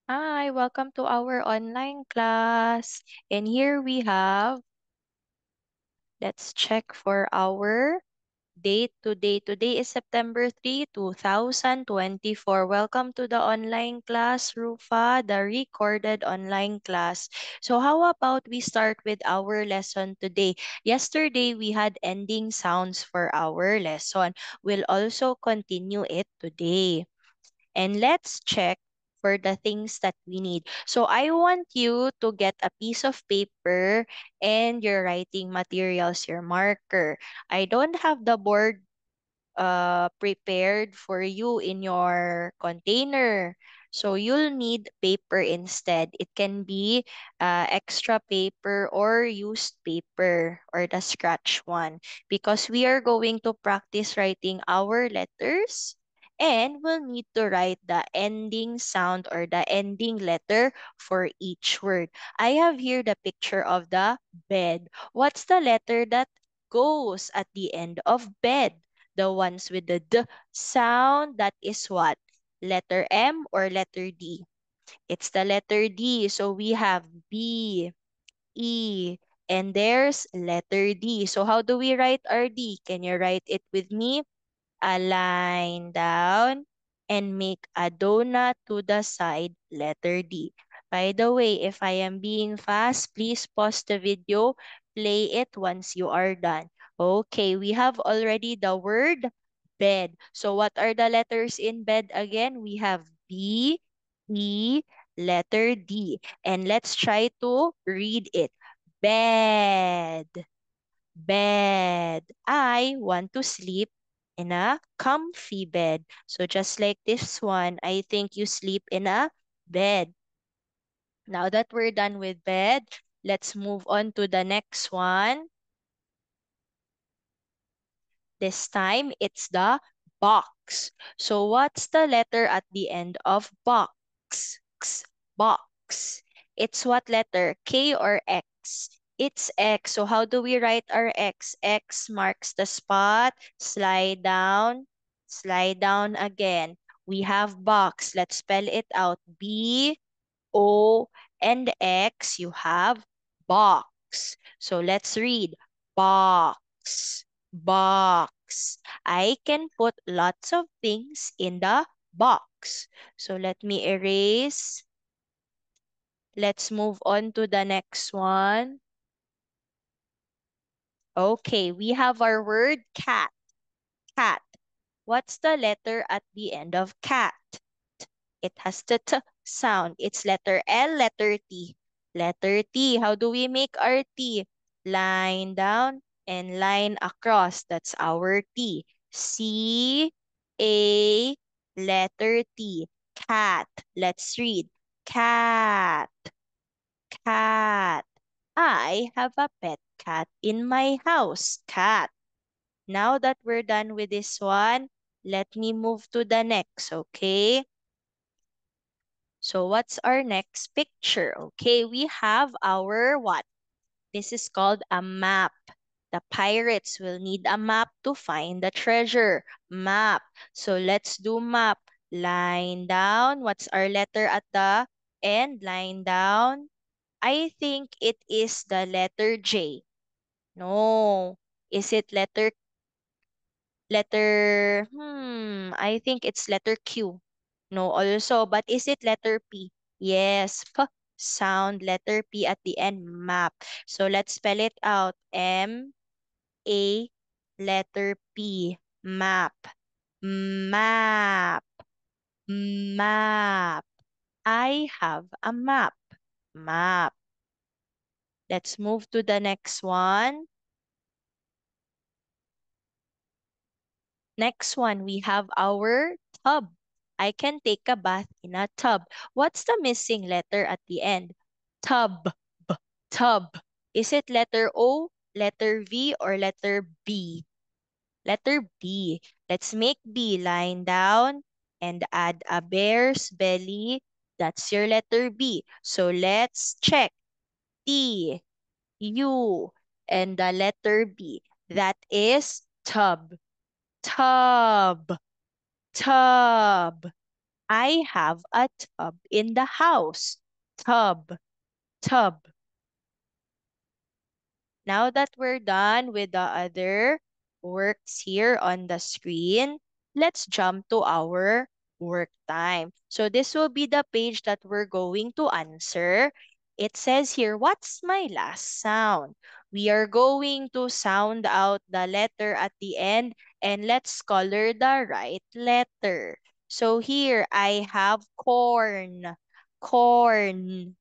Hi, welcome to our online class. And here we have, let's check for our date today. Today is September 3, 2024. Welcome to the online class, Rufa, the recorded online class. So how about we start with our lesson today? Yesterday, we had ending sounds for our lesson. We'll also continue it today. And let's check for the things that we need. So I want you to get a piece of paper and your writing materials, your marker. I don't have the board prepared for you in your container. So you'll need paper instead. It can be extra paper or used paper or the scratch one because we are going to practice writing our letters and we'll need to write the ending sound or the ending letter for each word. I have here the picture of the bed. What's the letter that goes at the end of bed? The ones with the D sound, that is what? Letter M or letter D? It's the letter D. So we have B, E, and there's letter D. So how do we write our D? Can you write it with me? A line down, and make a donut to the side, letter D. By the way, if I am being fast, please pause the video, play it once you are done. Okay, we have already the word bed. So what are the letters in bed again? We have B, E, letter D. And let's try to read it. Bed. Bed. I want to sleep in a comfy bed. So just like this one, I think you sleep in a bed. Now that we're done with bed, let's move on to the next one. This time it's the box. So what's the letter at the end of box? Box. It's what letter? K or X? It's X. So how do we write our X? X marks the spot. Slide down again. We have box. Let's spell it out. B, O, and X. You have box. So let's read box, box. I can put lots of things in the box. So let me erase. Let's move on to the next one. Okay, we have our word cat. Cat. What's the letter at the end of cat? It has the T sound. It's letter L, letter T. Letter T. How do we make our T? Line down and line across. That's our T. C, A, letter T. Cat. Let's read. Cat. Cat. I have a pet cat in my house. Cat. Now that we're done with this one, let me move to the next, okay? So what's our next picture? Okay, we have our what? This is called a map. The pirates will need a map to find the treasure. Map. So let's do map. Line down. What's our letter at the end? Line down. I think it is the letter J. No. Is it I think it's letter Q. No, also, but is it letter P? Yes, P sound, letter P at the end, map. So let's spell it out. M-A, letter P, map. Map, map. I have a map. Map. Let's move to the next one. Next one, we have our tub. I can take a bath in a tub. What's the missing letter at the end? Tub. B, tub. Is it letter O, letter V, or letter B? Letter B. Let's make B line down and add a bear's belly. That's your letter B. So let's check. T, U, and the letter B. That is tub. Tub. Tub. I have a tub in the house. Tub, tub. Now that we're done with the other works here on the screen, let's jump to our work time. So this will be the page that we're going to answer. It says here, what's my last sound? We are going to sound out the letter at the end and let's color the right letter. So here I have corn. Corn.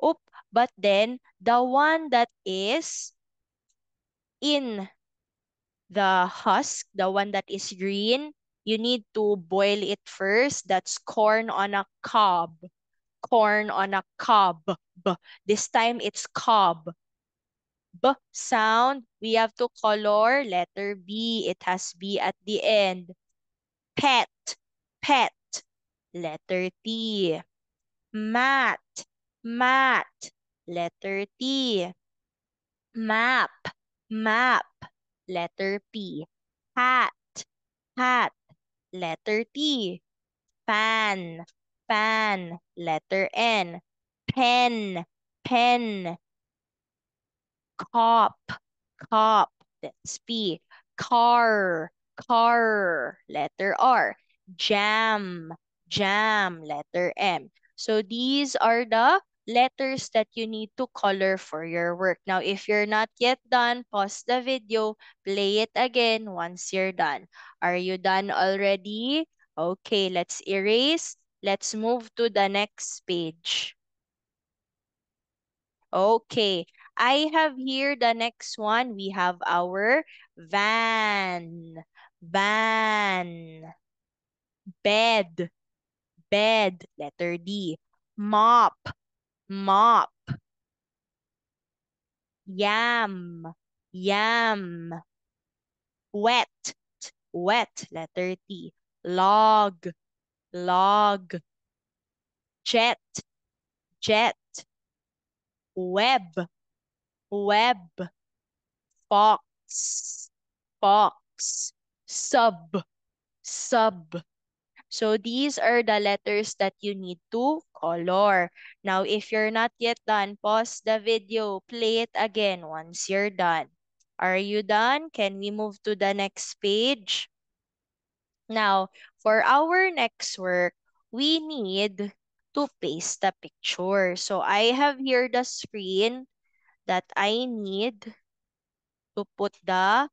Oop, but then the one that is in the husk, the one that is green, you need to boil it first. That's corn on a cob. Corn on a cob. B. This time it's cob. B sound, we have to color letter B. It has B at the end. Pet. Pet. Letter T. Mat. Mat. Letter T. Map, map, letter P. Hat, hat, letter T. Fan, fan, letter N. Pen, pen, cop, cop, that's P. Car, car, letter R. Jam, jam, letter M. So these are the letters that you need to color for your work. Now, if you're not yet done, pause the video, play it again once you're done. Are you done already? Okay, let's erase. Let's move to the next page. Okay, I have here the next one. We have our van, van, bed, bed, letter D, mop, mop, yam, yam, wet, wet, letter T, log, log, jet, jet, web, web, fox, fox, sub, sub. So these are the letters that you need to color. Now, if you're not yet done, pause the video, play it again once you're done. Are you done? Can we move to the next page? Now, for our next work, we need to paste the picture. So I have here the screen that I need to put the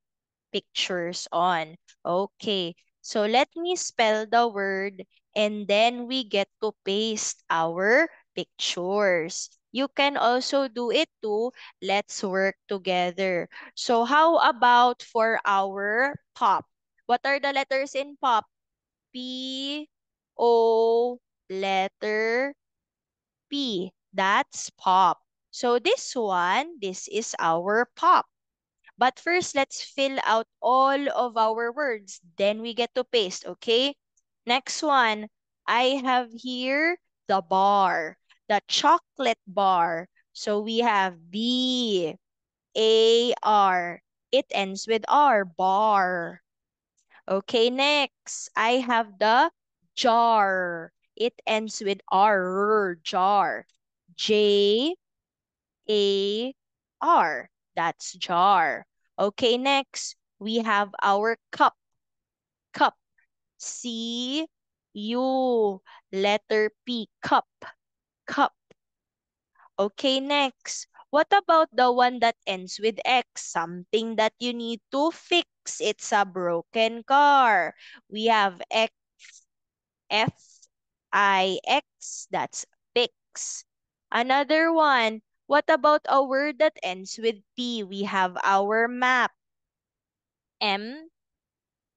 pictures on. Okay, so let me spell the word and then we get to paste our pictures. You can also do it too. Let's work together. So how about for our pop? What are the letters in pop? P, O, letter P. That's pop. So this one, this is our pop. But first, let's fill out all of our words. Then we get to paste, okay? Next one, I have here the bar, the chocolate bar. So we have B, A, R. It ends with R, bar. Okay, next, I have the jar. It ends with R, jar. J, A, R. That's jar. Okay, next we have our cup. Cup. C, U. Letter P. Cup. Cup. Okay, next. What about the one that ends with X? Something that you need to fix. It's a broken car. We have X, F, I, X. That's fix. Another one. What about a word that ends with P? We have our map. M,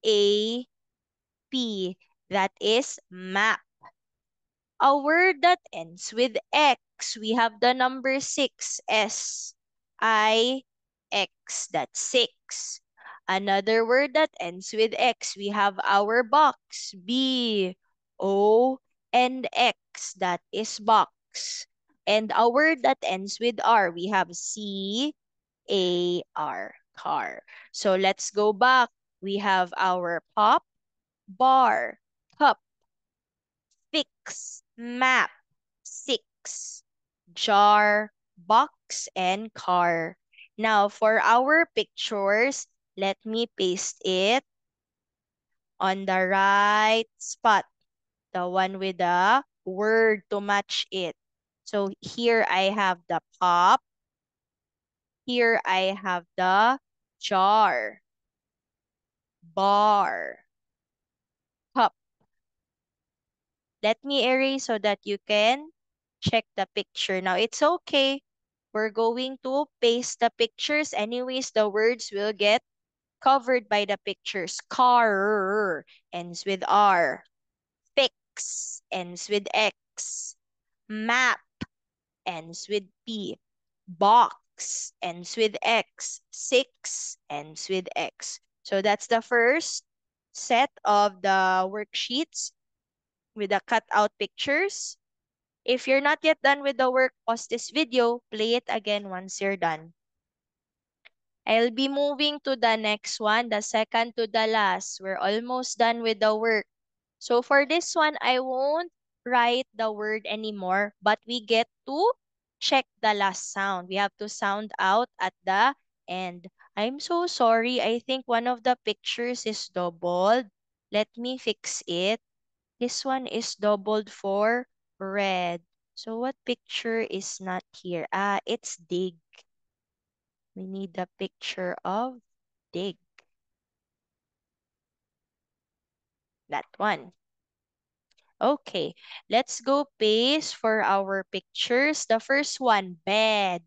A, P. That is map. A word that ends with X. We have the number 6. S, I, X. That's 6. Another word that ends with X. We have our box. B, O, and X. That is box. And a word that ends with R. We have C, A, R. Car. So let's go back. We have our pop, bar, cup, fix, map, six, jar, box, and car. Now, for our pictures, let me paste it on the right spot, the one with the word to match it. So here I have the pop. Here I have the jar, bar, cup. Let me erase so that you can check the picture. Now it's okay. We're going to paste the pictures. Anyways, the words will get covered by the pictures. Car ends with R. Fix ends with X. Map ends with P. Box ends with X. Six ends with X. So that's the first set of the worksheets with the cutout pictures. If you're not yet done with the work, pause this video, play it again once you're done. I'll be moving to the next one, the second to the last. We're almost done with the work. So for this one, I won't write the word anymore, but we get to check the last sound. We have to sound out at the end. I'm so sorry. I think one of the pictures is doubled. Let me fix it. This one is doubled for red. So what picture is not here? Ah, it's dig. We need the picture of dig. That one. Okay, let's go paste for our pictures. The first one, bed.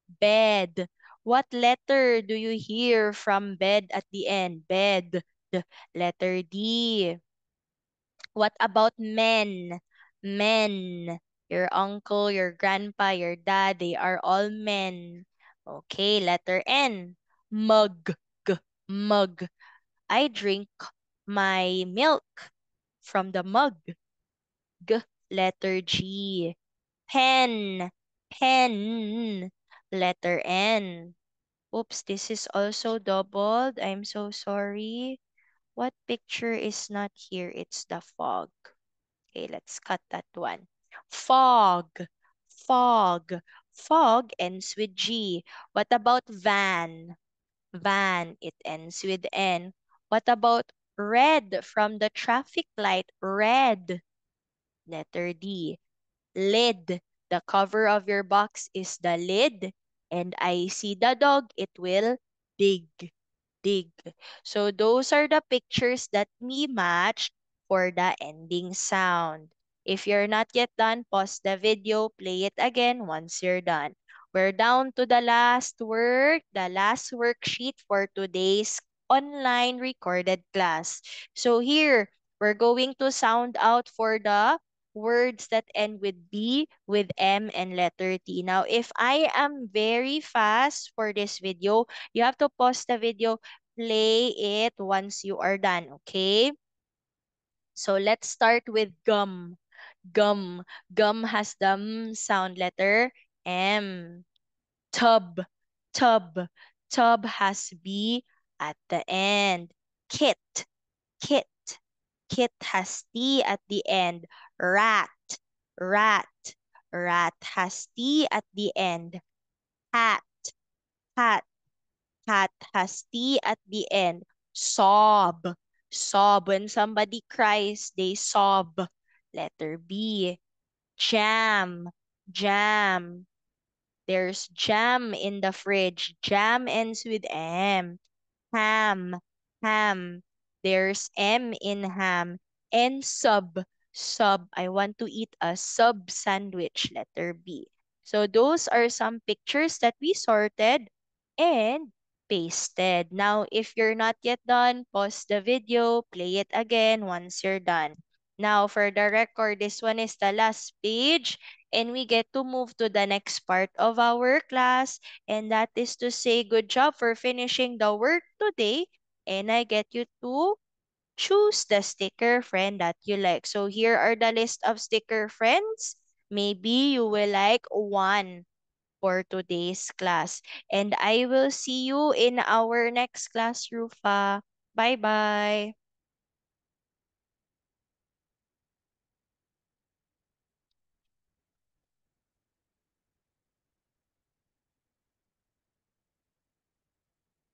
Bed. What letter do you hear from bed at the end? Bed. Letter D. What about men? Men. Your uncle, your grandpa, your dad, they are all men. Okay, letter N. Mug. Mug. I drink my milk from the mug. Letter G. Pen. Pen. Letter N. Oops, this is also doubled. I'm so sorry. What picture is not here? It's the fog. Okay, let's cut that one. Fog. Fog. Fog ends with G. What about van? Van. It ends with N. What about red from the traffic light? Red. Letter D. Lid. The cover of your box is the lid. And I see the dog. It will dig. Dig. So those are the pictures that we matched for the ending sound. If you're not yet done, pause the video, play it again once you're done. We're down to the last work, the last worksheet for today's online recorded class. So here, we're going to sound out for the words that end with B, with M, and letter T. Now, if I am very fast for this video, you have to pause the video, play it once you are done, okay? So let's start with gum. Gum. Gum has the M sound, letter M. Tub. Tub. Tub has B at the end. Kit. Kit. Kit has T at the end. Rat. Rat. Rat has T at the end. Hat. Hat. Hat has T at the end. Sob. Sob. When somebody cries, they sob. Letter B. Jam. Jam. There's jam in the fridge. Jam ends with M. Ham. Ham. There's M in ham. And sub. Sub. I want to eat a sub sandwich. Letter B. So those are some pictures that we sorted and pasted. Now, if you're not yet done, pause the video, play it again once you're done. Now, for the record, this one is the last page, and we get to move to the next part of our class, and that is to say good job for finishing the work today, and I get you to choose the sticker friend that you like. So here are the list of sticker friends. Maybe you will like one for today's class. And I will see you in our next class, Rufa. Bye-bye.